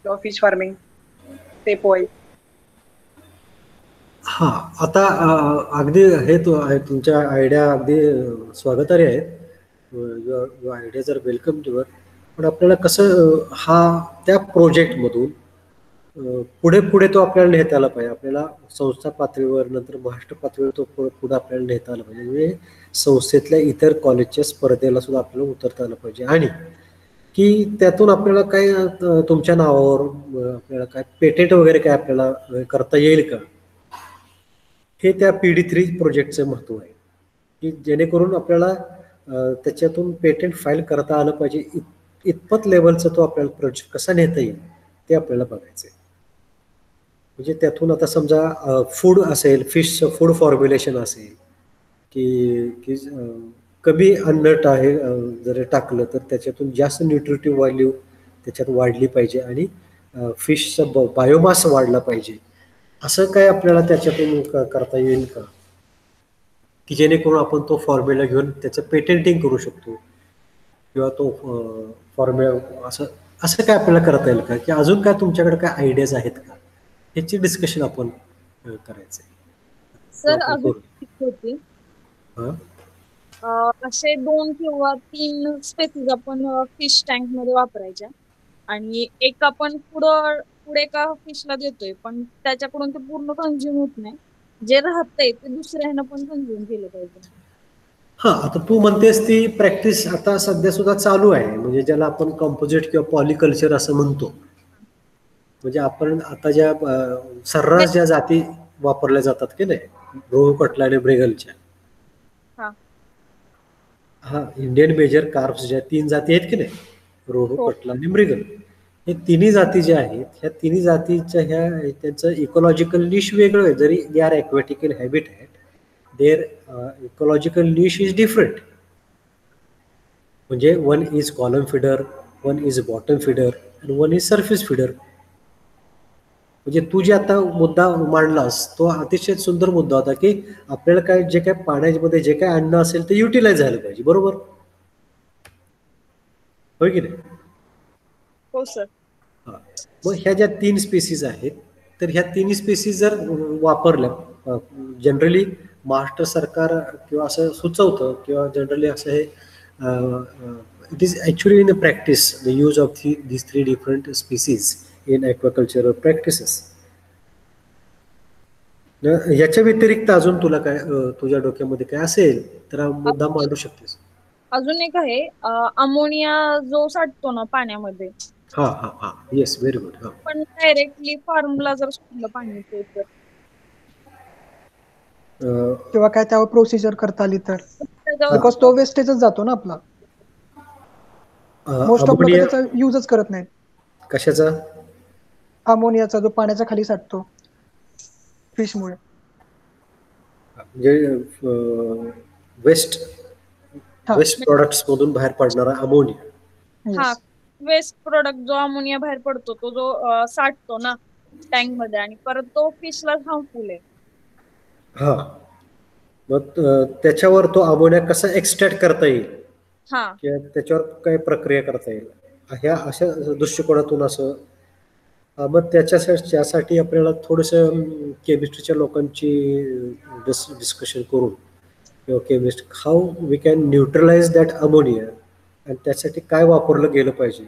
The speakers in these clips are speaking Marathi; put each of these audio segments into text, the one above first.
किंवा फिश फार्मिंग ते पोय. हा आता अगदी हे तुमच्या आयडिया अगदी स्वागतार्ह आहेत. Ideas are welcome too. पण आपल्याला कसं हा त्या प्रोजेक्टमधून पुढे पुढे तो आपल्याला नेता आला पाहिजे. आपल्याला संस्था पातळीवर नंतर महाराष्ट्र पातळीवर तो पुढे आपल्याला नेता आला पाहिजे. म्हणजे संस्थेतल्या इतर कॉलेजच्या स्पर्धेला सुद्धा आपल्याला उतरता आलं पाहिजे. आणि की त्यातून आपल्याला काय तुमच्या नावावर आपल्याला काय पेटेंट वगैरे काय आपल्याला करता येईल का, हे त्या PD3 प्रोजेक्टचं महत्व आहे. की जेणेकरून आपल्याला त्याच्यातून पेटेंट फाईल करता आलं पाहिजे. इतपत लेवलचा तो आपल्याला प्रोजेक्ट कसा नेता येईल ते आपल्याला बघायचं आहे. म्हणजे त्यातून आता समजा फूड असेल, फिश फूड फॉर्म्युलेशन असेल, की कमी अन्नट आहे जर टाकलं तर त्याच्यातून जास्त न्यूट्रिटिव्ह व्हॅल्यू त्याच्यात वाढली पाहिजे आणि फिशचा बायोमास वाढला पाहिजे. असं काय आपल्याला त्याच्यातून करता येईल का, की जेणेकरून आपण तो फॉर्म्युला घेऊन त्याचं पेटेंटिंग करू शकतो किंवा तो फॉर्म्युला असं असं काय आपल्याला करता येईल का, की अजून काय तुमच्याकडे काय आयडियाज आहेत का, ह्याची डिस्कशन आपण करायचं आहे. सर अजून होती असे 2 किंवा 3 स्पेसीज आपण फिश टँक मध्ये वापरायच्या आणि एक आपण पुढे एका फिशला देतोय पण त्याच्याकडून ते पूर्ण कन्झ्युम होत नाही. जे राहतंय ते दुसऱ्यानं पण कन्झ्युम केलं पाहिजे. हा आता तू म्हणतेस ती प्रॅक्टिस आता सध्या सुद्धा चालू आहे. म्हणजे ज्याला आपण कंपोजिट किंवा पॉलिकल्चर असं म्हणतो. म्हणजे आपण आता ज्या सर्रास ज्या जाती वापरल्या जातात की नाही, रोहू, कटला आणि मृगलच्या, हा इंडियन मेजर कार्प्स ज्या 3 जाती आहेत की नाही, रोहू, कटला आणि मृगल, हे तिन्ही जाती ज्या आहेत, ह्या तिन्ही जातीच्या त्यांचं इकॉलॉजिकल निश वेगळं आहे. जरी they are aquatical habitat, their ecological niche is different. म्हणजे one is column feeder, one is bottom feeder आणि वन इज सरफेस फिडर. म्हणजे तू जे आता मुद्दा मांडलास तो अतिशय सुंदर मुद्दा होता, की आपल्याला काय जे काय पाण्यामध्ये जे काय अन्न असेल ते युटिलाइज झालं पाहिजे. बरोबर होय की नाही? हो सर. मग ह्या ज्या 3 स्पेसीज आहेत, तर ह्या 3 स्पेसीज जर वापरल्या, जनरली महाराष्ट्र सरकार किंवा असं सुचवतं किंवा जनरली असं हे it is actually in the practice the use of these 3 different species in aquacultural practices. याच्या व्यतिरिक्त अजून तुला काय तुझ्या डोक्यामध्ये काय असेल तर मुद्दा मांडू शकतेस. अजून एक आहे अमोनिया जो साठतो ना पाण्यामध्ये. हा हा हा येस, व्हेरी गुड. पण डायरेक्टली फार्मला जर सोडलं पाणी तर तेव्हा काय त्यावर प्रोसिजर करता आली तर, बिकॉज तो वेस्टेजच जातो ना आपला. मोस्ट ऑफ लोक त्याचा युजच करत नाहीत. कशाचा? अमोनियाचा जो पाण्याच्या खाली साठतो फिशमुळे. म्हणजे वेस्ट प्रोडक्ट्स मधून बाहेर पडणारा अमोनिया. हा, वेस्ट प्रोडक्ट जो अमोनिया बाहेर पडतो तो जो साठतो ना टँक मध्ये आणि परत तो फिशला हार्मफुल आहे. हा, मग त्याच्यावर तो अमोनिया कसा एक्सट्रॅक्ट करता येईल किंवा त्याच्यावर काय प्रक्रिया करता येईल, ह्या अशा दृष्टिकोनातून असं. मग त्यासाठी आपल्याला थोडंसं केमिस्ट्रीच्या लोकांची डिस्कशन करून किंवा chemist how we can neutralise that ammonia, आणि त्यासाठी काय वापरलं गेलं पाहिजे.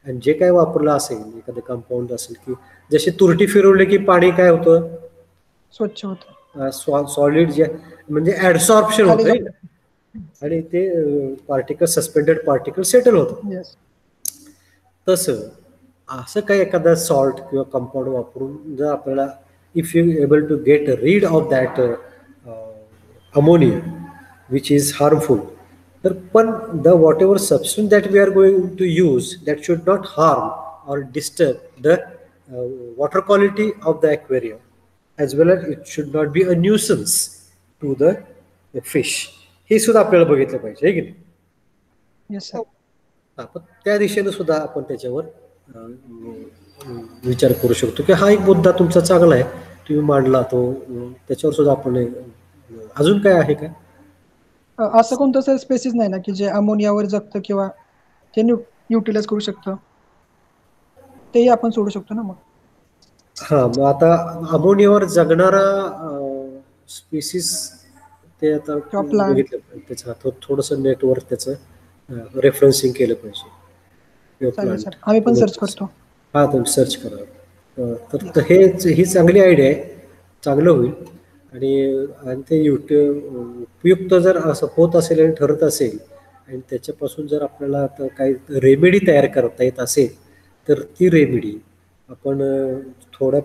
आणि जे काय वापरलं असेल, एखादं कंपाऊंड असेल, की जशी तुरटी फिरवली की पाणी काय होतं, स्वच्छ होतं, सॉलिड जे म्हणजे ऍडसॉर्प्शन होतं आणि ते पार्टिकल सस्पेंडेड पार्टिकल सेटल होतं. तसं असं काय एखादा सॉल्ट किंवा कंपाऊंड वापरून जर आपल्याला if you able to get rid of that ammonia which is harmful, तर पण the whatever substance that we are going to use that should not harm or disturb the water quality of the aquarium as well as it should not be a nuisance to the fish. हे सुद्धा आपल्याला बघितलं पाहिजे, आहे की नाही? पण त्या दिशेने सुद्धा आपण त्याच्यावर विचार करू शकतो, की हा एक मुद्दा तुमचा चांगला आहे, तुम्ही मांडला तो, त्याच्यावर सुद्धा आपण. अजून काय आहे का असं कोणतं सर स्पेसिस नाही ना की जे अमोनियावर जगतं किंवा ते युटिलाइज करू शकतं? तेही आपण सोडू शकतो ना मग. हा, मग आता अमोनियावर जगणारा स्पीसीस ते आता किंवा प्लांट. बघितलं पाहिजे, त्याचं थोडंसं नेटवर त्याचं रेफरन्सिंग केलं पाहिजे. किंवा चालेल प्लांट सर, आम्ही पण सर्च करतो. हा, तुम्ही सर्च करा. तर Yes. ही चांगली आयडिया आहे, चांगलं होईल. आणि ते उपयुक्त जर असं होत असेल आणि ठरत असेल आणि त्याच्यापासून जर आपल्याला आता काही रेमेडी तयार करता येत असेल तर ती रेमेडी आपण थोड्या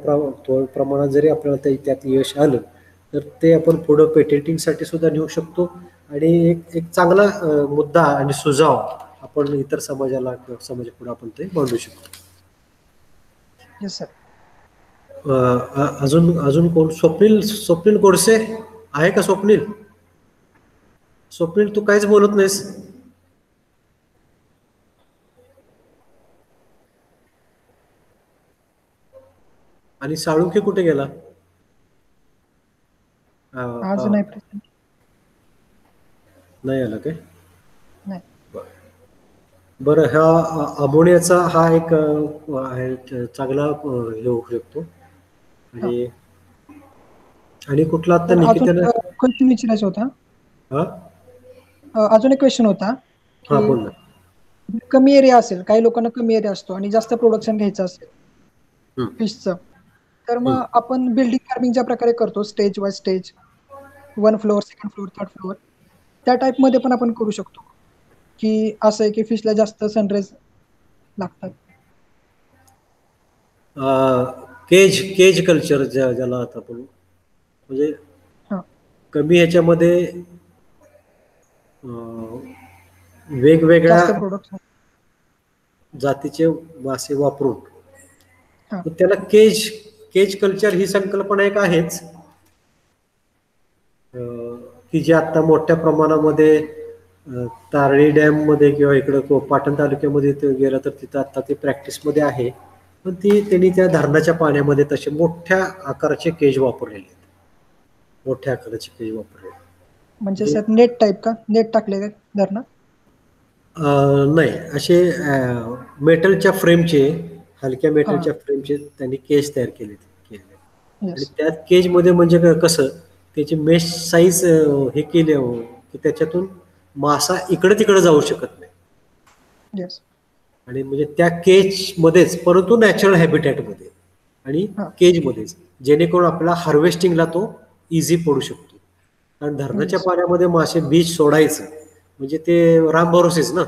प्रमाणात जरी आपल्याला त्यात यश आलं तर ते आपण पुढं पेटेंटिंगसाठी सुद्धा नेऊ शकतो. आणि एक चांगला मुद्दा आणि सुझाव आपण इतर समाजाला किंवा समाजापुढे आपण ते मांडू शकतो. Yes sir. अजून कोण? स्वप्नील गोडसे आहे का? स्वप्नील तू काहीच बोलत नाहीस. आणि साळुंखे कुठे गेला? आज नाही प्रेझेंट. नाही आला काय? नाही. बरं, हा अमोनियाचा हा एक चांगला हे होऊ शकतो. आणि कुठला आता निकिताने क्वेश्चन विचारायचा होता. हा अजून एक क्वेश्चन होता हा, की बोल ना. कमी एरिया असेल, काही लोकांना कमी एरिया असतो आणि जास्त प्रोडक्शन घ्यायचं असेल फिशचं, तर मग आपण बिल्डिंग फार्मिंगच्या प्रकारे करतो, stage by stage, 1 floor, 2nd floor, 3rd floor, त्या टाइप मध्ये पण आपण करू शकतो की असं आहे की फिशला जास्त सनराइज लागतात. केज कल्चर ज्याला आता आपण म्हणजे कमी ह्याच्यामध्ये वेगवेगळ्या जास्त प्रोडक्शन जातीचे मासे वापरून त्याला केज कल्चर ही संकल्पना एक आहेच, की जी आता मोठ्या प्रमाणामध्ये तारळी डॅम मध्ये किंवा इकडं पाटण तालुक्यामध्ये गेलं तर तिथं आता ते प्रॅक्टिसमध्ये आहे. पण त्यांनी त्या धरणाच्या पाण्यामध्ये तसे मोठ्या आकाराचे केज वापरलेले आहेत. म्हणजे सर नेट टाइप का? नेट टाकले काय धरणात? नाही, असे मेटलच्या फ्रेमचे, हलक्या मेटलच्या फ्रेमचे त्यांनी केज तयार केले. आणि त्या केज मध्ये म्हणजे कसं त्याची मेश साईज हे केले की त्याच्यातून मासा इकडे तिकडे जाऊ शकत नाही. आणि म्हणजे त्या केज मध्येच, परंतु नॅचरल हॅबिटॅट मध्ये आणि केज मध्येच, जेणेकरून आपल्याला हार्वेस्टिंगला तो इझी पडू शकतो. कारण धरणाच्या पाण्यामध्ये मासे बीज सोडायचं म्हणजे ते राम भरोसेच ना.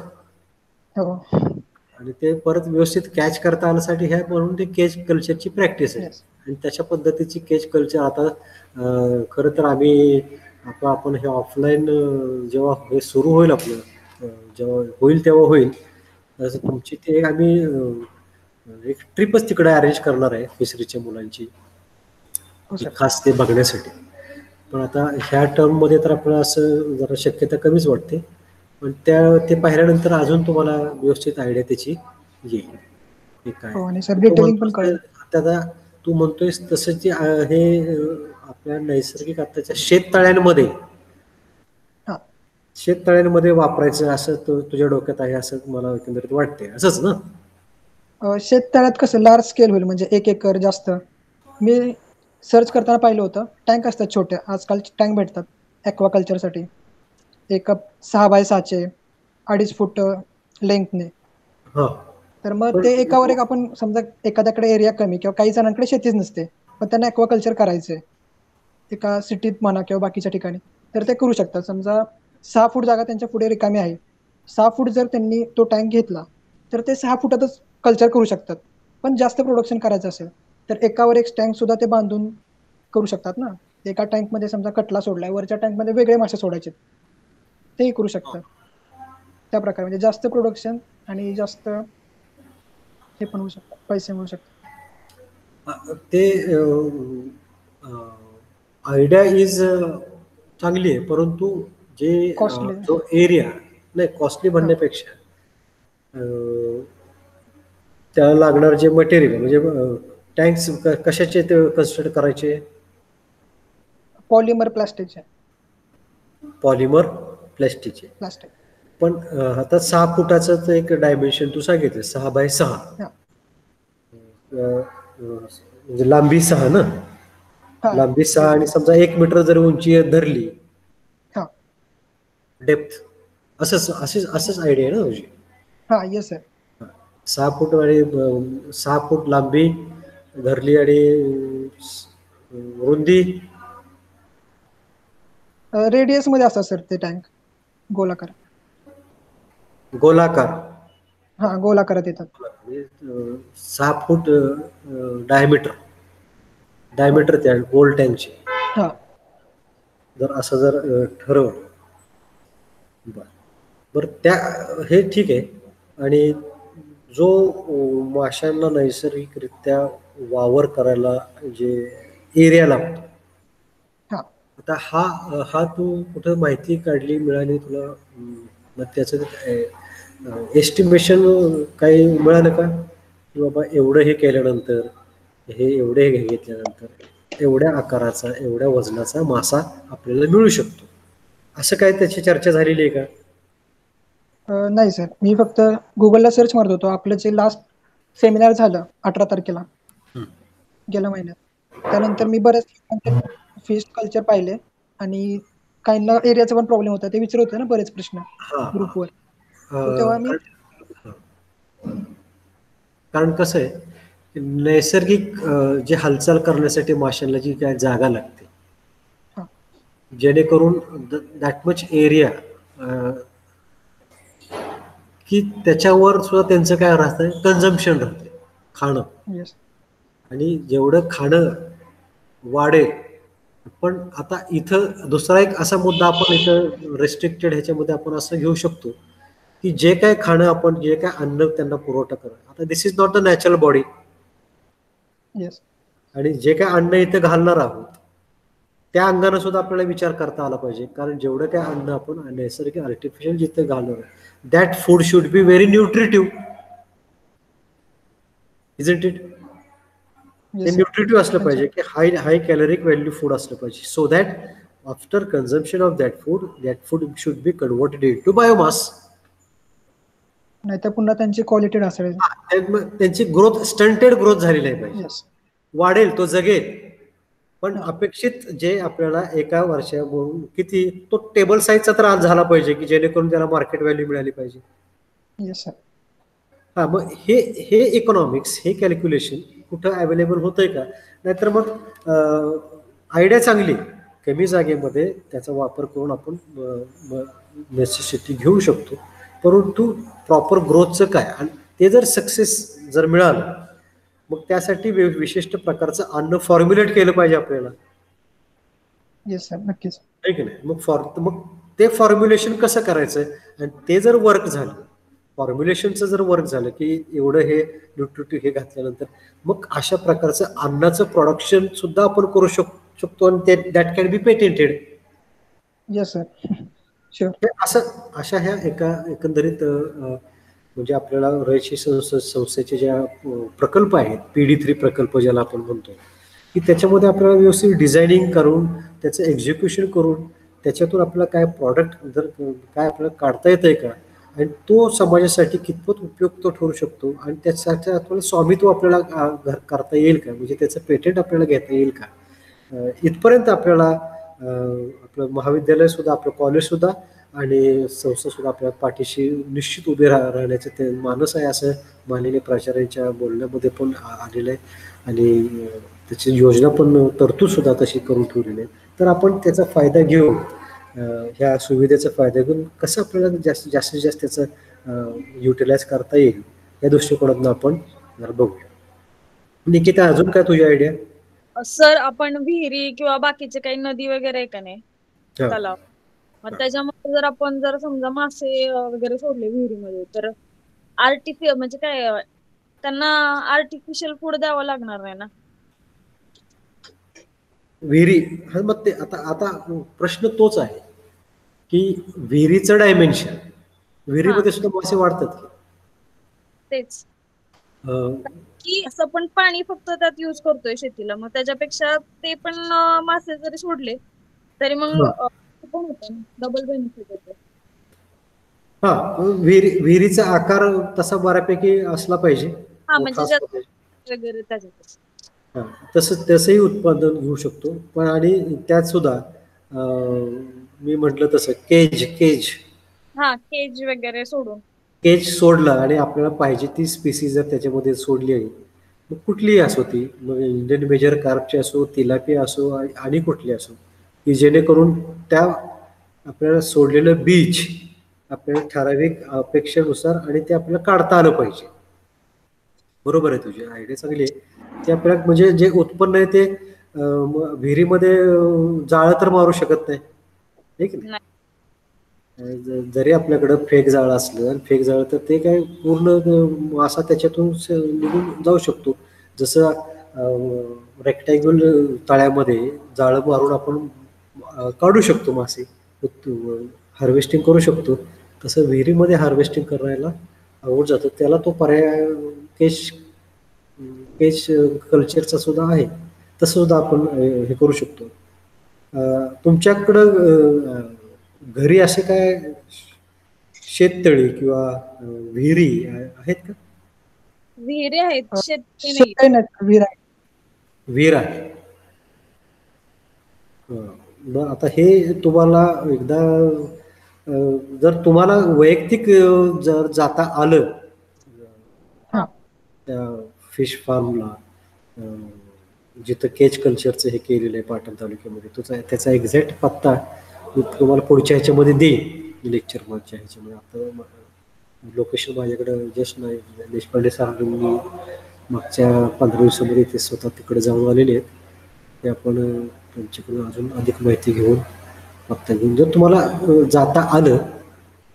आणि ते परत व्यवस्थित कॅच करता आल्यासाठी ह्या म्हणून ते केज कल्चरची प्रॅक्टिस आहे. आणि तशा पद्धतीची केज कल्चर आता खरं तर आपण हे ऑफलाईन जेव्हा हे सुरू होईल आपलं, जेव्हा होईल तेव्हा होईल, तसं तुमची ते आम्ही एक ट्रिपच तिकडे अरेंज करणार आहे फिशरीच्या मुलांची, खास ते बघण्यासाठी. पण आता ह्या टर्म मध्ये तर आपल्याला असं जरा शक्यता कमीच वाटते. पण ते पाहिल्यानंतर अजून तुम्हाला व्यवस्थित आयडिया त्याची येईल. आता तू म्हणतोयस तसं हे आपल्या नैसर्गिक आताच्या शेततळ्यांमध्ये वापरायचं असं तुझ्या डोक्यात आहे असं मला एकंदरीत वाटते, असंच ना? शेततळ्यात कसं लार्ज स्केल होईल, म्हणजे 1 एकर जास्त. मी सर्च करताना पाहिलं होतं, टँक असतात छोटे, आजकाल टँक भेटतात ॲक्वाकल्चरसाठी, एक 6x6चे 2.5 फूट लेंथने. तर मग ते एकावर एक आपण समजा एखाद्याकडे एरिया कमी किंवा काही जणांकडे शेतीच नसते पण त्यांना ॲक्वाकल्चर करायचंय एका सिटीत म्हणा किंवा बाकीच्या ठिकाणी, तर ते करू शकतात. समजा 6 फूट जागा त्यांच्या पुढे रिकामी आहे, 6 फूट जर त्यांनी तो टँक घेतला तर ते 6 फुटातच कल्चर करू शकतात. पण जास्त प्रोडक्शन करायचं असेल तर एकावर एक टँक सुद्धा ते बांधून करू शकतात ना. एका टँक मध्ये समजा कटला सोडलाय, वरच्या टँक मध्ये वेगळे मासे सोडायचे, तेही करू शकतात. त्या प्रकारे म्हणजे जास्त प्रोडक्शन आणि जास्त हे पण होऊ शकतात, पैसे मिळू शकतात. ते आयडिया इज चांगली आहे, परंतु जो एरिया नाही, कॉस्टली म्हणण्यापेक्षा त्याला लागणार जे मटेरियल म्हणजे टँक्स कशाचे ते कन्स्ट्रक्ट करायचे? पॉलिमर प्लास्टिकचे. पण आता 6 फुटाचं एक डायमेन्शन तू सांगितलं, 6x6. म्हणजे लांबी 6 ना, हा लांबी 6 आणि समजा 1 मीटर जर उंची धरली, हा डेप्थ, असंच आयडिया आहे ना तुझी. हा येस सर. 6 फूट आणि 6 फूट लांबी धरली आणि रुंदी रेडियस मध्ये असतात सर ते टँक, गोलाकार. गोलाकार, हा गोलाकारात येतात. 6 फूट डायमीटर त्या गोल टँकचे, हा जर असं जर ठरवलं. बरं त्या हे ठीक आहे. आणि जो माशांना नैसर्गिकरित्या वावर करायला जे एरिया लागतो, हा आता हा तू कुठं माहिती काढली, मिळाली तुला? मग त्याचं एस्टिमेशन काही मिळालं का, की बाबा एवढं हे केल्यानंतर, एवढे हे घेतल्यानंतर एवढ्या आकाराचा एवढ्या वजनाचा मासा आपल्याला मिळू शकतो, असं काय त्याची चर्चा झालेली आहे का? नाही सर, मी फक्त गुगलला सर्च मारत होतो. आपलं जे लास्ट सेमिनार झालं 18 तारखेला गेल्या महिन्यात, त्यानंतर मी बरेच फिश कल्चर पाहिले आणि काहींना एरियाचा पण प्रॉब्लेम होता, ते विचारत होते ना बरेच प्रश्न हा ग्रुपवर. तेव्हा मी कारण कसं आहे, नैसर्गिक जे हालचाल करण्यासाठी माशांना जी काय जागा लागते, हा जेणेकरून दॅट मच एरिया की त्याच्यावर सुद्धा त्यांचं काय राहतंय, कन्झम्पशन राहते, खाणं. येस आणि जेवढं खाणं वाढेल, पण आता इथं दुसरा एक असा मुद्दा आपण इथं रेस्ट्रिक्टेड ह्याच्यामध्ये आपण असं घेऊ शकतो, की जे काय खाणं आपण, जे काय अन्न त्यांना पुरवठा करा, आता this is not the natural body, yes आणि जे काय अन्न इथं घालणार आहोत त्या अंगानं सुद्धा आपल्याला विचार करता आला पाहिजे. कारण जेवढं काय अन्न आपण नैसर्गिक आर्टिफिशियल जिथे घालणार, that food should be very nutritive, isn't it? ते येस न्यूट्रिटिव्ह असलं पाहिजे, की हाय कॅलरिक व्हॅल्यू फूड असलं पाहिजे, so that after consumption of that food should be converted into biomass. नाहीतर पुन्हा त्यांची क्वालिटी ढासळेल. त्यांची ग्रोथ, स्टंटेड ग्रोथ झाली नाही पाहिजे. येस वाढेल, तो जगेल, पण अपेक्षित जे आपल्याला एका वर्षावरून किती, तो टेबल साईजचा तर आज झाला पाहिजे, की जेणेकरून त्याला मार्केट व्हॅल्यू मिळाली पाहिजे. Yes sir. हा, मग हे इकॉनॉमिक्स, हे कॅल्क्युलेशन कुठं अवेलेबल होतंय का? नाहीतर मग आयडिया चांगली, कमी जागेमध्ये त्याचा वापर करून आपण नेसेसिटी घेऊ शकतो, परंतु प्रॉपर ग्रोथचं काय, आणि ते जर सक्सेस जर मिळालं, मग त्यासाठी विशिष्ट प्रकारचं अन्न फॉर्म्युलेट केलं पाहिजे आपल्याला. येस सर, नक्कीच. आहे की नाही? मग ते फॉर्म्युलेशन कसं करायचं, आणि ते जर वर्क झालं, फॉर्म्युलेशनचं जर वर्क झालं, की एवढं हे न्यूट्रिटिव्ह हे घातल्यानंतर, मग अशा प्रकारचं अन्नाचं प्रोडक्शन सुद्धा आपण करू शकतो, आणि ते that can be patented. Yes sir, sure. अशा ह्या एकंदरीत म्हणजे आपल्याला रयशी संस्थेचे ज्या प्रकल्प आहेत, PD3 प्रकल्प ज्याला आपण म्हणतो, की त्याच्यामध्ये आपल्याला व्यवस्थित डिझायनिंग करून, त्याचं एक्झिक्युशन करून, त्याच्यातून आपल्याला काय प्रॉडक्ट जर काय आपल्याला काढता येतंय का, आणि तो समाजासाठी कितपत उपयुक्त ठरू शकतो, आणि त्यासाठी आपल्याला स्वामित्व आपल्याला करता येईल का, म्हणजे त्याचं पेटेंट आपल्याला घेता येईल का, इथपर्यंत आपल्याला आपलं महाविद्यालय सुद्धा, आपलं कॉलेज सुद्धा आणि संस्था सुद्धा आपल्या पाठीशी निश्चित उभे राहण्याचे ते मानस आहे, असं माननीय प्राचार्यांच्या बोलण्यामध्ये पण आलेलं आहे, आणि त्याची योजना पण, तरतूद सुद्धा तशी करून ठेवलेली आहे. तर आपण त्याचा फायदा घेऊन, ह्या सुविधेचा फायदा घेऊन कसं आपल्याला जास्तीत जास्त त्याचं युटिलाइज करता येईल, या दृष्टिकोनातून आपण जरा बघूया. निकिता, अजून काय तुझी आयडिया? सर, आपण विहिरी किंवा बाकीचे काही नदी वगैरे आहे का नाही, तलाव, मग त्याच्यामध्ये जर आपण जर समजा मासे वगैरे सोडले विहिरीमध्ये, तर आर्टिफिशियल म्हणजे काय, त्यांना आर्टिफिशियल फूड द्यावं लागणार नाही ना? विहिरी, हा, मग ते आता प्रश्न तोच आहे, की विहिरीचं डायमेन्शन, विहिरीमध्ये सुद्धा मासे वाढतात की? तेच की असं पण पाणी फक्त त्यात युज करतोय शेतीला, मग त्याच्यापेक्षा ते पण मासे जरी सोडले तरी मग पण होतं, डबल बेनिफिट होतं. हा, विहिरीचा आकार तसा बऱ्यापैकी असला पाहिजे, हा, मोठा म्हणजे असला पाहिजे. वगैरे त्याच्यातच. हा, तसंही उत्पादन घेऊ शकतो. पण आणि त्यात सुद्धा मी म्हटलं तसं केज केज हा, केज वगैरे सोडून. केज सोडलं आणि आपल्याला पाहिजे ती स्पीसीज जर त्याच्यामध्ये सोडली आहे, मग कुठलीही असो ती, मग इंडियन मेजर कार्पची असो, तिलापिया असो आणि कुठली असो, की जेणेकरून त्या आपल्याला सोडलेलं बीज आपल्याला ठराविक अपेक्षेनुसार आणि ते आपल्याला काढता आलं पाहिजे. बरोबर आहे, तुझी आयडिया चांगली आहे. ते आपल्याला म्हणजे जे उत्पन्न आहे ते विहिरीमध्ये जाळं तर मारू शकत नाही, हे की नाही? जरी आपल्याकडं फेक जाळं असलं आणि फेक जाळं, तर ते काय पूर्ण मासा त्याच्यातून निघून जाऊ शकतो. जसं रेक्टँग्युलर तळ्यामध्ये जाळं मारून आपण काढू शकतो मासे, हार्वेस्टिंग करू शकतो. तसं विहिरीमध्ये हार्वेस्टिंग करायला अवघड जातं. त्याला तो पर्याय केश केश कल्चरचा सुद्धा आहे. तसं सुद्धा आपण हे करू शकतो. तुमच्याकडं घरी असे काय शेततळी किंवा विहिरी आहेत का? विहिरी आहेत, शेतकरी नाही. शेत नाही, विहीर आहे. विहीर आहे. मग आता हे तुम्हाला एकदा जर तुम्हाला वैयक्तिक जर जाता आलं हा. त्या फिश फार्मला, जिथं केज कल्चरचं हे केलेलं आहे पाटण तालुक्यामध्ये, त्याचा एक्झॅक्ट पत्ता मी तुम्हाला पुढच्या ह्याच्यामध्ये देईन, लेक्चर मागच्या ह्याच्यामध्ये. आता लोकेशन माझ्याकडे जस्ट नाही. देशपांडे सरांनी मागच्या 15 दिवसामध्ये ते स्वतः तिकडे जाऊन आलेले आहेत. ते आपण त्यांच्याकडून अजून अधिक माहिती घेऊन पत्ता घेऊन, जर तुम्हाला जाता आलं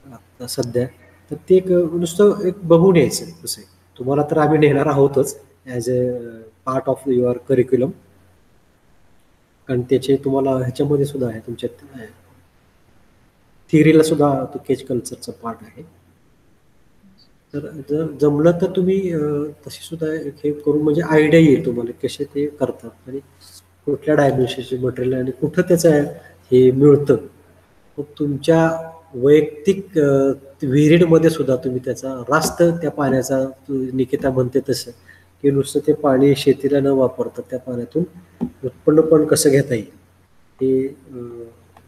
आता सध्या, तर ते नुसतं एक बघून यायचं. कसं आहे, तुम्हाला तर आम्ही नेणार आहोतच as a part of your curriculum, कारण त्याचे तुम्हाला ह्याच्यामध्ये सुद्धा आहे, तुमच्या थिअरीला सुद्धा तो केज कल्चरचा पार्ट आहे. तर जर जमलं तर तुम्ही तशी सुद्धा हे करून, म्हणजे आयडिया येईल तुम्हाला कसे ते करतात आणि कुठल्या डायमेन्शनचे मटेरियल आणि कुठं त्याचं हे मिळतं. मग तुमच्या वैयक्तिक विहिरीमध्ये सुद्धा तुम्ही त्याचा रास्त त्या पाण्याचा, निकिता म्हणते तसं, की नुसतं ते पाणी शेतीला न वापरता त्या पाण्यातून उत्पन्न पण कसं घेता येईल, हे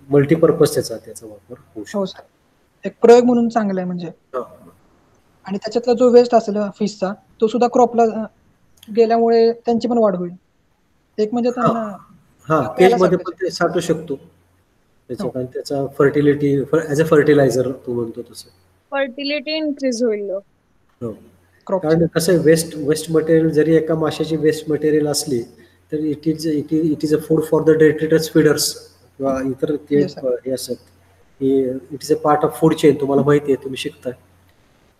मल्टीपर्पज त्याचा वापर होऊ शकतो. हो सर, एक प्रयोग म्हणून चांगला आहे म्हणजे. आणि त्याच्यातला जो वेस्ट असेल फिशचा, तो सुद्धा क्रॉपला गेल्यामुळे त्यांची पण वाढ होईल. एक म्हणजे त्यांना हा, केजमध्ये पण ते साठू शकतो त्याच्या, कारण त्याचा फर्टिलिटी ॲज अ फर्टिलायझर तू म्हणतो तसं, फर्टिलिटी इन्क्रीज होईल. हो. कारण कसं वेस्ट मटेरियल जरी एका माशाची वेस्ट मटेरियल असली, तर it is a food for the detritus feeders किंवा इतर ते हे असतात, it is a part of food chain. तुम्हाला माहिती आहे, तुम्ही शिकताय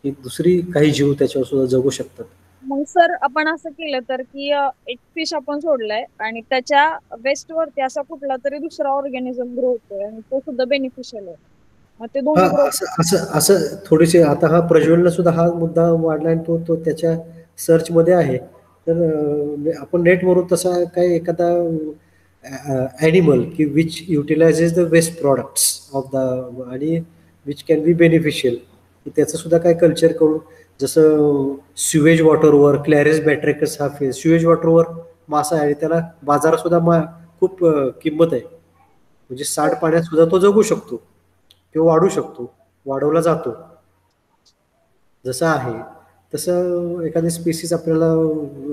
की दुसरी काही जीव त्याच्यावर सुद्धा जगू शकतात. मग सर, आपण असं केलं तर की एक फिश आपण सोडलाय आणि त्याच्या वेस्ट वरती असा कुठला तरी दुसरा ऑर्गॅनिझम ग्रो होतोय आणि तो सुद्धा बेनिफिशियल आहे. मग ते दोन्ही असं थोडेसे, आता हा प्रज्वलला सुद्धा हा मुद्दा वाढला आणि तो त्याच्या सर्च मध्ये आहे. तर आपण नेटवरून तसा काही एखादा ॲनिमल की which utilizes the waste products of the आणि विच कॅन बी बेनिफिशियल, त्याचं सुद्धा काय कल्चर करून, जसं स्युएज वॉटरवर क्लॅरिस बॅट्रेकस हा स्युएज वॉटरवर मासा आहे आणि त्याला बाजारात सुद्धा खूप किंमत आहे. म्हणजे साठ पाण्यात सुद्धा तो जगू शकतो किंवा वाढू शकतो, वाढवला जातो. जसं आहे तसं एखादी स्पीसीज आपल्याला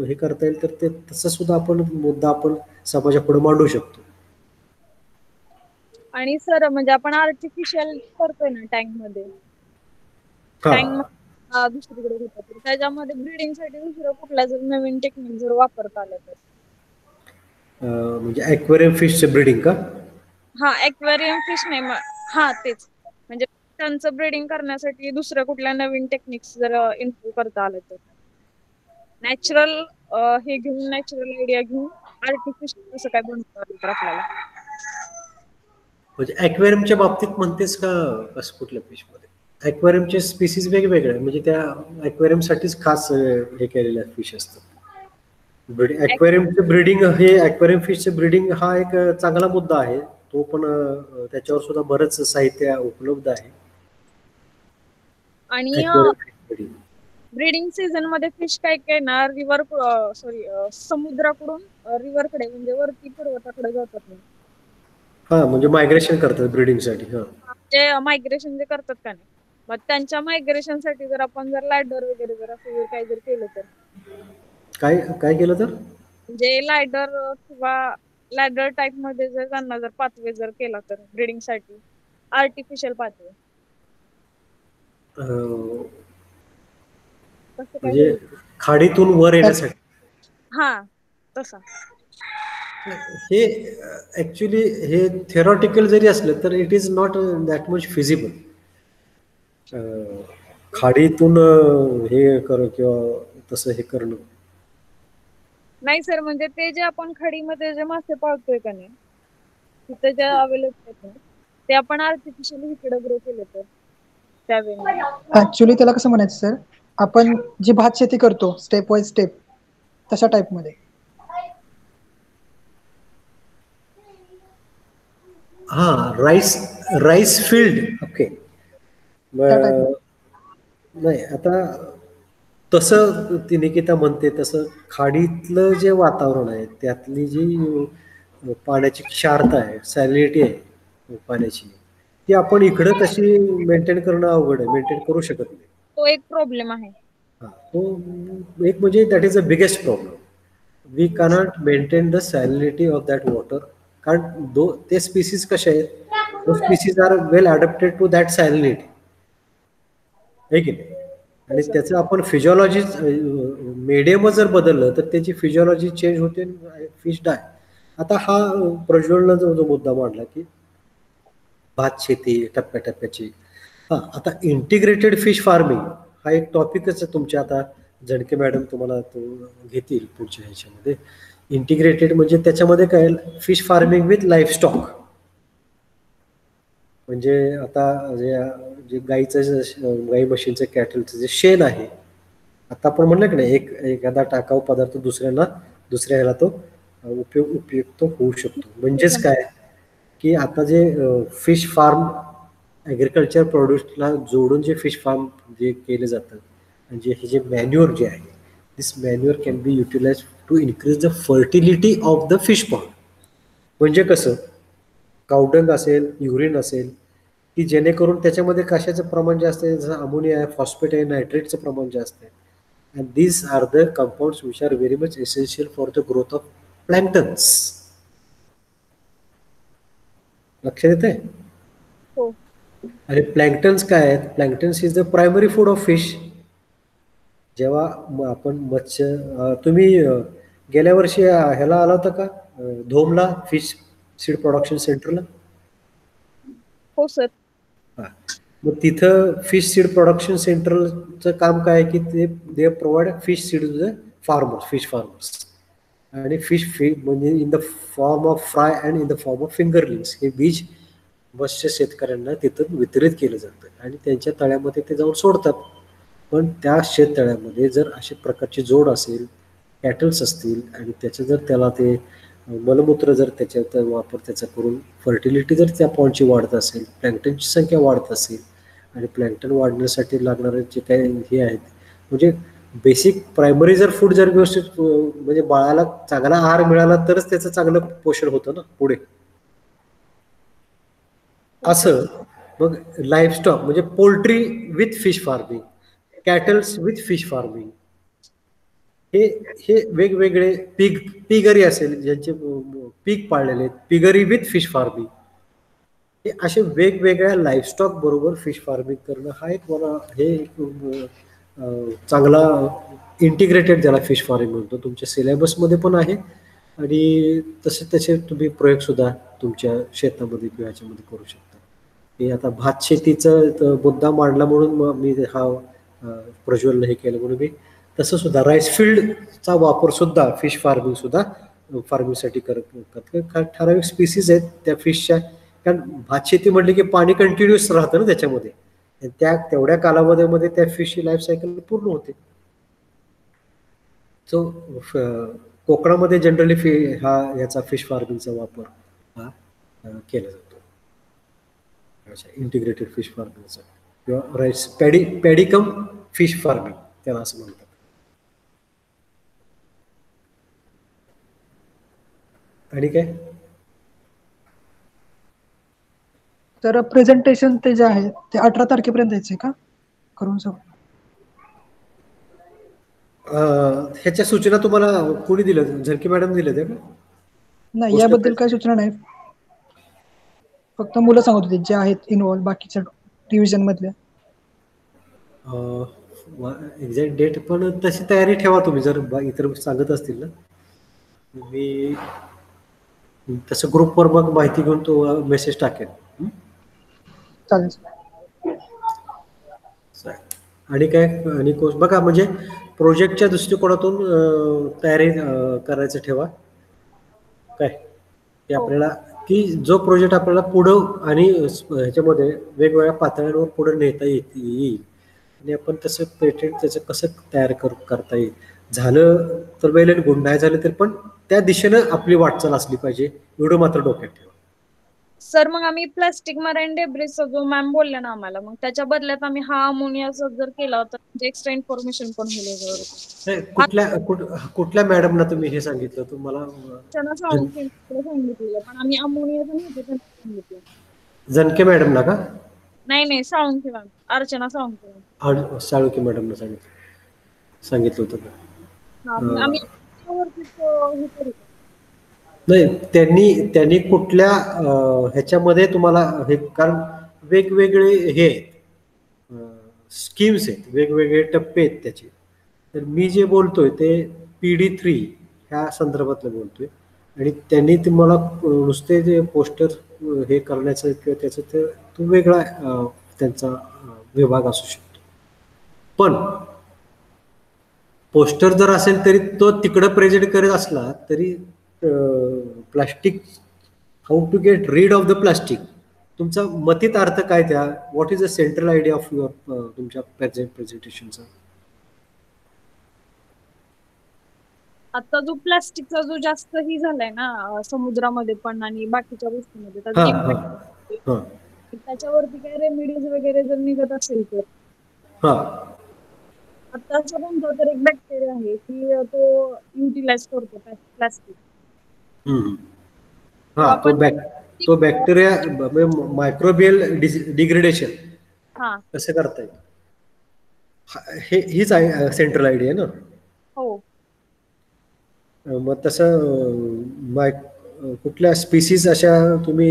हे करता येईल, तर ते तसं सुद्धा आपण मुद्दा आपण समाजापुढे मांडू शकतो. आणि सर, म्हणजे आपण आर्टिफिशियल करतोय ना टँक मध्ये, दुसरीकडे होतं, तर त्याच्यामध्ये ब्रीडिंग साठी दुसरं कुठला जर नवीन टेक्निक जर वापरता आलं तर, म्हणजे ॲक्वेरियम फिशचे ब्रीडिंग का? हा, ॲक्वेरियम फिश नाही, हा तेच, म्हणजे त्यांचं ब्रीडिंग करण्यासाठी दुसऱ्या कुठल्या नवीन टेक्निक्स जर इम्प्रूव्ह करता आलं तर, नॅचरल हे घेऊन, नॅचरल आयडिया घेऊन आर्टिफिशियल कसं काय बनवता आलं तर आपल्याला. म्हणजे ॲक्वेरियमच्या बाबतीत म्हणतेस का कसं, कुठल्या फिशमध्ये? ॲक्वेरियमचे स्पीसीज वेगवेगळे, म्हणजे त्या ॲक्वेरियमसाठीच खास हे केलेल्या फिश असतात. ॲक्वेरियमचे ब्रीडिंग, हे ॲक्वेरियम फिशचे ब्रीडिंग हा एक चांगला मुद्दा आहे. तो पण त्याच्यावर सुद्धा बरंच साहित्य उपलब्ध आहे. आणि ब्रीडिंग सीझन मध्ये फिश काय काय ना रिव्हर समुद्राकडून रिव्हरकडे म्हणजे वरती पर्वताकडे जातात ना. हा म्हणजे मायग्रेशन करतात ब्रीडिंगसाठी. हा जे मायग्रेशन जे करतात का नाही, मग त्यांच्या मायग्रेशन साठी जर आपण जर लायडर वगैरे जर असं जर काही जर केलं तर, काय काय केलं तर म्हणजे लायडर किंवा लॅडर टाइप मध्ये जर त्यांना जर पाथवे जर केला तर ब्रीडिंग साठी आर्टिफिशियल पाथवे अं, तसं काय म्हणजे होईल? खाडीतून वर येण्यासाठी. हा तसा. हे ऍक्च्युली हे थेरॉटिकल जरी असलं तर it is not that much feasible. खाडीतून हे करणं किंवा तसं हे करणं. नाही सर, म्हणजे ते जे आपण खडीमध्ये जे मासे पाळतोय का नाही, तिथे जे अवेलेबल आहेत ना, ते आपण आर्टिफिशियली इकडे ग्रो केले तर त्यावेळी. ऍक्च्युली त्याला कसं म्हणायचं सर, आपण जी भात शेती करतो स्टेप बाय स्टेप तशा टाइप मध्ये. हा राईस राईस फील्ड. ओके. त्या टाइप. नाही आता तसं ती निकिता म्हणते तसं खाडीतलं जे वातावरण आहे त्यातली जी पाण्याची क्षारता आहे, सॅलिनिटी आहे पाण्याची, ती आपण इकडं तशी मेंटेन करणं अवघड आहे, मेंटेन करू शकत नाही. तो एक प्रॉब्लेम आहे. हा, तो एक म्हणजे that is the biggest problem. We cannot maintain the salinity of that water. कारण ते स्पीसीज कसे आहेत, those species are well adapted to that salinity, आहे की नाही. आणि त्याचं आपण फिजिओलॉजी मीडियम जर बदललं तर त्याची फिजिओलॉजी चेंज होते, फिश डाय. आता हा प्रज्वलनं जो मुद्दा मांडला की भात शेती टप्प्याटप्प्याची. हा आता इंटिग्रेटेड फिश फार्मिंग हा एक टॉपिकच आहे तुमच्या. आता जणके मॅडम तुम्हाला तो घेतील पुढच्या ह्याच्यामध्ये. इंटिग्रेटेड म्हणजे त्याच्यामध्ये काय फिश फार्मिंग विथ लाईफस्टॉक. म्हणजे आता जे गाई म्हशींचं कॅटलचं जे शेण आहे, आता आपण म्हणलं की नाही एखादा टाकाऊ पदार्थ दुसऱ्या ह्याला तो उपयुक्त होऊ शकतो. म्हणजेच काय की आता जे फिश फार्म ॲग्रिकल्चर प्रोड्यूसला जोडून जे फिश फार्म जे केले जातं म्हणजे हे जे मॅन्युअर जे आहे, this manure can be utilize to increase the fertility of the fish pond. म्हणजे कसं कावडंग असेल, युरिन असेल, की जेणेकरून त्याच्यामध्ये कशाचं प्रमाण जास्त आहे, जसं अमोनिया आहे, फॉस्फेट आहे, नायट्रेटचं प्रमाण जास्त आहे. And these are the compounds which are very much essential for the growth of planktons. लक्षात येत आहे. हो. आणि प्लॅन्क्टन्स काय आहेत, planktons is the primary food of fish. जेव्हा आपण तुम्ही गेल्या वर्षी ह्याला आला होता का धोमला, फिश सीड प्रोडक्शन सेंटरला? हो सर. हा, मग तिथं फिश सीड प्रोडक्शन सेंटरचं काम काय आहे की they provide fish seed to the farmers, fish farmers. आणि फिश म्हणजे in the form of fry and in the form of fingerlings हे बीज मत्स्य शेतकऱ्यांना तिथं वितरित केलं जातं आणि त्यांच्या तळ्यामध्ये ते जाऊन सोडतात. पण त्या शेततळ्यामध्ये जर अशा प्रकारची जोड असेल, कॅटल्स असतील आणि त्याचं जर त्याला ते मलमूत्र जर त्याच्यात वापर त्याचा करून फर्टिलिटी जर त्या पॉईंटची वाढत असेल, प्लॅन्क्टनची संख्या वाढत असेल आणि प्लॅन्क्टन वाढण्यासाठी लागणारे जे काही हे आहेत म्हणजे बेसिक प्रायमरी जर फूड जर व्यवस्थित म्हणजे बाळाला चांगला आहार मिळाला तरच त्याचं चांगलं पोषण होतं ना पुढे. असं मग लाईफस्टॉक म्हणजे poultry with fish farming, cattles with fish farming, हे वेगवेगळे पिगरी असेल ज्यांचे पीक पाळलेले आहेत, पिगरी विथ फिश फार्मिंग, हे असे वेगवेगळ्या लाईफस्टॉक बरोबर फिश फार्मिंग करणं हा एक मला हे चांगला इंटिग्रेटेड ज्याला फिश फार्मिंग म्हणतो तुमच्या सिलेबसमध्ये पण आहे आणि तसे तुम्ही प्रयोग सुद्धा तुमच्या शेतामध्ये किंवा ह्याच्यामध्ये करू शकता. हे आता भात शेतीचा मुद्दा मांडला म्हणून मी हा प्रज्वलने हे केलं म्हणून मी तसं सुद्धा राईस फील्डचा वापर सुद्धा फिश फार्मिंग सुद्धा फार्मिंगसाठी करत. ठराविक स्पीसीज आहेत त्या फिशच्या, कारण भात शेती म्हटली की पाणी कंटिन्युअस राहतं ना त्याच्यामध्ये, तेवढ्या कालावधीमध्ये त्या फिशची लाईफ सायकल पूर्ण होते. सो कोकणामध्ये जनरली याचा फिश फार्मिंगचा वापर हा केला जातो इंटिग्रेटेड फिश फार्मिंगचा किंवा राईस पॅडी कम फिश फार्मिंग त्याला असं म्हणतात. आणि काय? तर प्रेझेंटेशन ते जे आहे ते 18 तारखेपर्यंत द्यायचे का करून सर? ह्याच्या सूचना तुम्हाला कोणी दिलं? झरके मॅडम दिल्या त्या का? नाही, Poster याबद्दल place. काही सूचना नाही. फक्त मुलं सांगत होती जे आहेत इन्व्हॉल्व बाकीच्या डिव्हिजन मधल्या. एक्झॅक्ट डेट पण तशी तयारी ठेवा तुम्ही, जर इतर सांगत असतील ना. मी तसं ग्रुपवर मग माहिती घेऊन तो मेसेज टाकेन. चालेल. आणि काय? आणि बघा, म्हणजे प्रोजेक्टच्या दृष्टिकोनातून तयारी करायचं ठेवा. काय की आपल्याला, की जो प्रोजेक्ट आपल्याला पुढं आणि ह्याच्यामध्ये वेगवेगळ्या पातळ्यांवर पुढे नेता येईल आणि आपण तसं पेटेंट त्याचं कसं तयार करता येईल. झालं तर वेल अँड गुड, नाही झालं तर पण त्या दिशेनं आपली वाटचाल असली पाहिजे, एवढं मात्र डोक्यात ठेवा. सर मग आम्ही प्लास्टिक मराईन डेब्रिसचा जो मॅम बोलल्या ना आम्हाला, मग त्याच्या बदल्यात आम्ही हा अमोनियाचा जर केला तर म्हणजे एक्स्ट्रा इन्फॉर्मेशन पण होईल याच्यावर. कुठल्या मॅडमना तुम्ही हे सांगितलं तुम्हाला? त्यांना सांगितलेलं, पण आम्ही अमोनियाचं नव्हतं त्यांना सांगितलं. जनके मॅडमला का? नाही साळुंखे मॅम, अर्चना साळुंखे मॅम. साळुंखे मॅडमला सांगितलं होतं का? हा, मग आम्ही त्यावरतीच हे करू. नाही, त्यांनी कुठल्या ह्याच्यामध्ये तुम्हाला हे, कारण वेगवेगळे हे स्कीम्स आहेत, वेगवेगळे टप्पे आहेत त्याचे. तर मी जे बोलतोय ते PD3 ह्या संदर्भातलं बोलतोय, आणि त्यांनी तुम्हाला नुसते जे पोस्टर हे करण्याचं किंवा त्याचं तो वेगळा त्यांचा विभाग असू शकतो. पण पोस्टर जर असेल तरी तो तिकडं प्रेझेंट करत असला तरी plastic, how to get rid of the plastic, तुमचा मतित अर्थ काय त्या, what is the central idea of your तुमच्या प्रेझेंटेशनचा? आता जो प्लास्टिकचा जो जास्त ही झालाय ना समुद्रामध्ये पण आणि बाकीच्या गोष्टींमध्ये हा त्याचा हा impact, हा त्याच्यावरती काय रेमेडीज वगैरे जर निघत असेल तर. हा आता असं म्हणतो तर एक बॅक्टेरिया आहे की तो युटिलाइज करतो प्लास्टिक. हा तो बॅक्टेरिया मायक्रोबियल डिग्रेडेशन हा कसं करता येईल, हीच सेंट्रल आयडिया ना. हो. मग तसं कुठल्या स्पीसीज अशा तुम्ही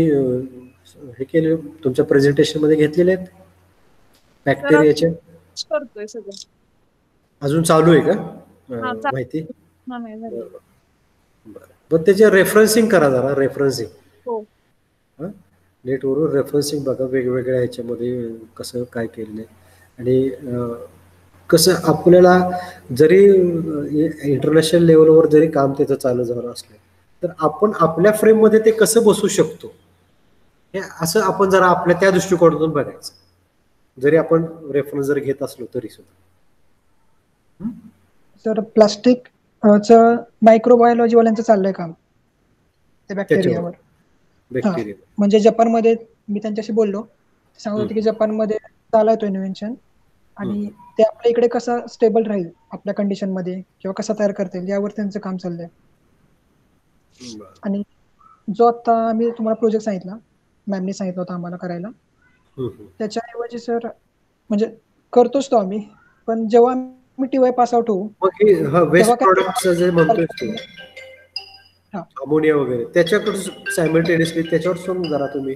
हे केले तुमच्या प्रेझेंटेशन मध्ये घेतलेले आहेत बॅक्टेरियाचे? करतोय सगळं. अजून चालू आहे का हा, माहिती? नाही झालं. बरं, पण त्याचे रेफरन्सिंग करा जरा, रेफरन्सिंग. हो. नेटवरून रेफरन्सिंग बघा, वेगवेगळ्या ह्याच्यामध्ये कसं काय केलेलं आहे, आणि कसं आपल्याला जरी इंटरनॅशनल लेवलवर जरी काम त्याचं चालू झालं असलं तर आपण आपल्या फ्रेममध्ये ते कसं बसू शकतो हे असं आपण जरा आपल्या त्या दृष्टिकोनातून बघायचं, जरी आपण रेफरन्स जर घेत असलो तरी सुद्धा. सर प्लास्टिक मायक्रोबायोलॉजी वाल्यांचं चाललंय काम ते बॅक्टेरियावर. बॅक्टेरिया म्हणजे जपानमध्ये मी त्यांच्याशी बोललो, सांगत होते की जपानमध्ये चालाय तो इन्व्हेन्शन, आणि ते आपल्या इकडे कसा स्टेबल राहील आपल्या कंडिशन मध्ये किंवा कसा तयार करता येईल यावर त्यांचं काम चाललंय. आणि जो आता मी तुम्हाला प्रोजेक्ट सांगितला, मॅमने सांगितलं होतं आम्हाला करायला, त्याच्याऐवजी सर म्हणजे करतोच तो आम्ही, पण जेव्हा आम्ही TY पास आउट होऊ वेस्ट प्रॉडक्ट जे म्हणतोय तो अमोनिया वगैरे, त्याच्याकडे सायमल्टेनियसली त्याच्यावर पण जरा तुम्ही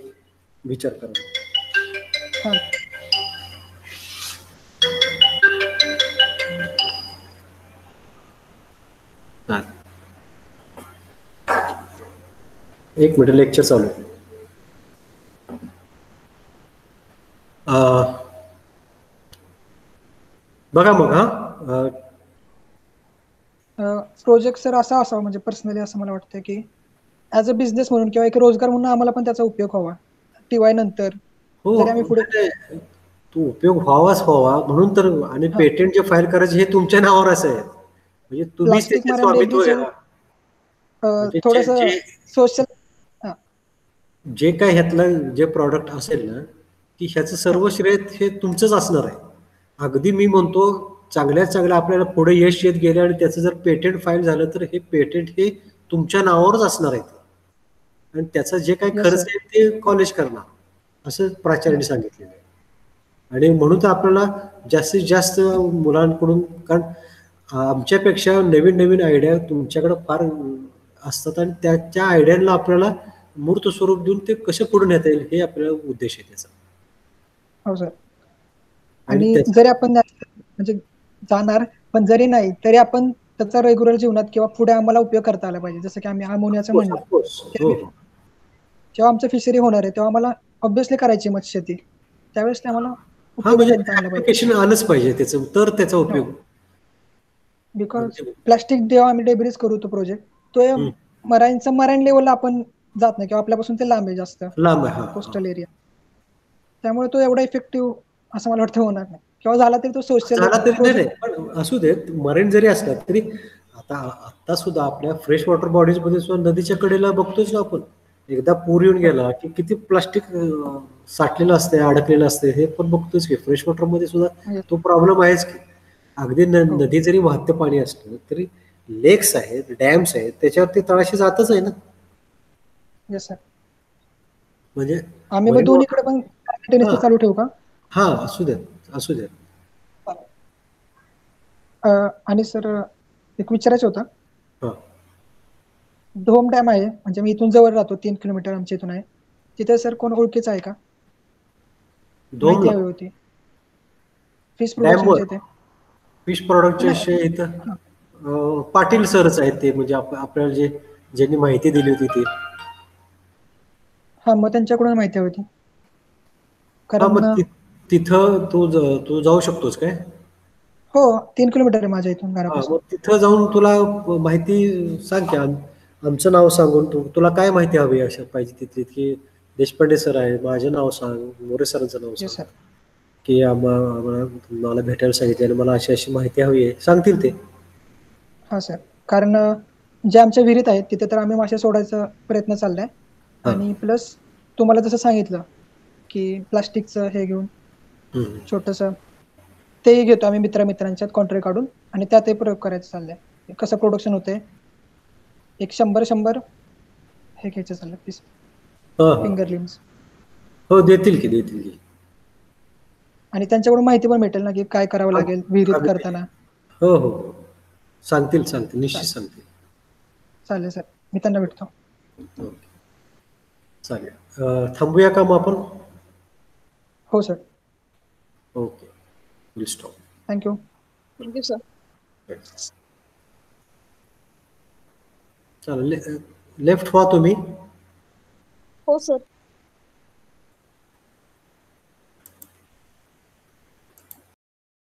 विचार करा. एक मिनिट, लेक्चर चालू आहे. बघा मग. प्रोजेक्ट सर असा असावा, म्हणजे पर्सनली असं मला वाटतं की ऍज अ बिझनेस म्हणून किंवा एक रोजगार म्हणून आम्हाला पण त्याचा उपयोग व्हावा TY नंतर. जरी आम्ही पुढे तो उपयोग व्हावाच व्हावा म्हणून तर, आणि पेटंट जे फाईल करायचे हे तुमच्या नावावर असं आहे, म्हणजे तुम्हीच त्याचे स्वामित्व घ्या. थोडस सोशल जे काय ह्यातलं जे प्रॉडक्ट असेल ना, की ह्याचं सर्व श्रेय हे तुमचंच असणार आहे. अगदी मी म्हणतो चांगल्यात चांगलं आपल्याला पुढे यश येत गेलं आणि त्याचं जर पेटंट फाईल झालं तर हे पेटंट हे तुमच्या नावावरच असणार आहे आणि त्याचा जे काही Yes, खर्च sir. आहे ते कॉलेज करणार असं प्राचार्याने सांगितलेलं आहे. आणि म्हणून तर आपल्याला जास्तीत जास्त मुलांकडून, कारण आमच्यापेक्षा नवीन नवीन आयडिया तुमच्याकडे फार असतात आणि त्या आयडियांना आपल्याला मूर्त स्वरूप देऊन ते कसे पुढे नेता येईल हे आपल्याला उद्देश आहे त्याचा. हो सर. आणि आणि त्याचा- जरी आपण म्हणजे जाणार, पण जरी नाही तरी आपण त्याचा रेग्युलर जीवनात किंवा पुढे आम्हाला उपयोग करता आला पाहिजे. जसं की आम्ही अमोनियाचं Of म्हणलं, course. हो हो. जेव्हा आमचं फिशरी होणार आहे तेव्हा आम्हाला ऑब्व्हियसली करायची मत्स्यशेती, त्यावेळेस ते आम्हाला हा म्हणजे उपयोगात आणलं पाहिजे. ऍप्लिकेशन आलंच पाहिजे त्याचं, तर त्याचा उपयोग. बिकॉज प्लास्टिक जेव्हा आम्ही डेब्रिज करू तो प्रोजेक्ट, तो मराईन लेवलला आपण जात नाही किंवा आपल्यापासून ते लांब आहे जास्त लांब आहे. हा कोस्टल एरिया, त्यामुळे तो एवढा इफेक्टिव्ह असं मला वाटतं होणार नाही, किंवा झाला तरी तो सोशल झाला तरी नाही प्रोजेक्ट. नाही, पण असू देत मरीन जरी असला तरी आता सुद्धा आपल्या फ्रेश वॉटर बॉडीज मध्ये सुद्धा नदीच्या कडेला बघतोच ना आपण, एकदा पूर येऊन गेला की किती प्लास्टिक साठलेलं असते, अडकलेलं असते, हे पण बघतोच की फ्रेश वॉटर मध्ये सुद्धा तो प्रॉब्लेम आहेच की. अगदी नदी जरी वाहतं पाणी असलं तरी लेक्स आहेत, डॅम्स आहेत, त्याच्यावरती तळाशी जातच आहे ना. Yes sir. म्हणजे आम्ही मग दोन्हीकडे पण हा. चालू ठेवू का? हा असू देत असू देत. आणि सर एक विचारायचं होतं, हा. धोम डॅम आहे, म्हणजे मी इथून जवळ राहतो, 3 किलोमीटर आमच्या इथून आहे, तिथे सर कोण ओळखीचं आहे का? माहिती हवी होती फिश प्रोडक्शनचे ते. फिश प्रोडक्टचे इथं पाटील सरच आहेत ते, म्हणजे आपल्याला ज्यांनी माहिती दिली होती ती. हा, मग त्यांच्याकडून माहिती हवी होती. हा, मग कारण तिथं तू जाऊ शकतोस काय? हो, 3 किलोमीटर आहे माझ्या इथून हा, घरापासून. मग तिथं जाऊन तुला माहिती सांग की, आमचं नाव सांगून तुला काय माहिती हवी अशा पाहिजे तिथली, की देशपांडे सर आहे, माझं नाव सांग, मोरे सरांचं नाव येस सांग, सर. की मला भेटायला सांगितलं आणि मला अशी अशी माहिती हवी आहे, सांगतील ते. हा सर, कारण जे आमच्या विहिरीत आहेत तिथे तर आम्ही मासे सोडायचा प्रयत्न चाललाय, हा. आणि प्लस तुम्हाला जसं सांगितलं की प्लास्टिकचं हे घेऊन हम्म. छोटस तेही घेतो आम्ही मित्रांच्यात कॉन्ट्रॅक्ट काढून, आणि त्यातही प्रयोग करायचं चाललंय. कसं प्रोडक्शन होते, एक 100 हे घ्यायचं चाललंय पीस हा, हा. फिंगर लिम्स, हो, देतील की. आणि त्यांच्याकडून माहिती पण भेटेल ना की काय करावं लागेल विहिरीत अगदी. करताना. हो हो, सांगतील निश्चित सांगतील. चालेल सर, मी त्यांना भेटतो. ओके, चालेल. थांबूया का मग आपण? हो sir. Okay, will stop. Thank you. Thank you sir. चालेल, लेफ्ट व्हा तुम्ही. हो सर.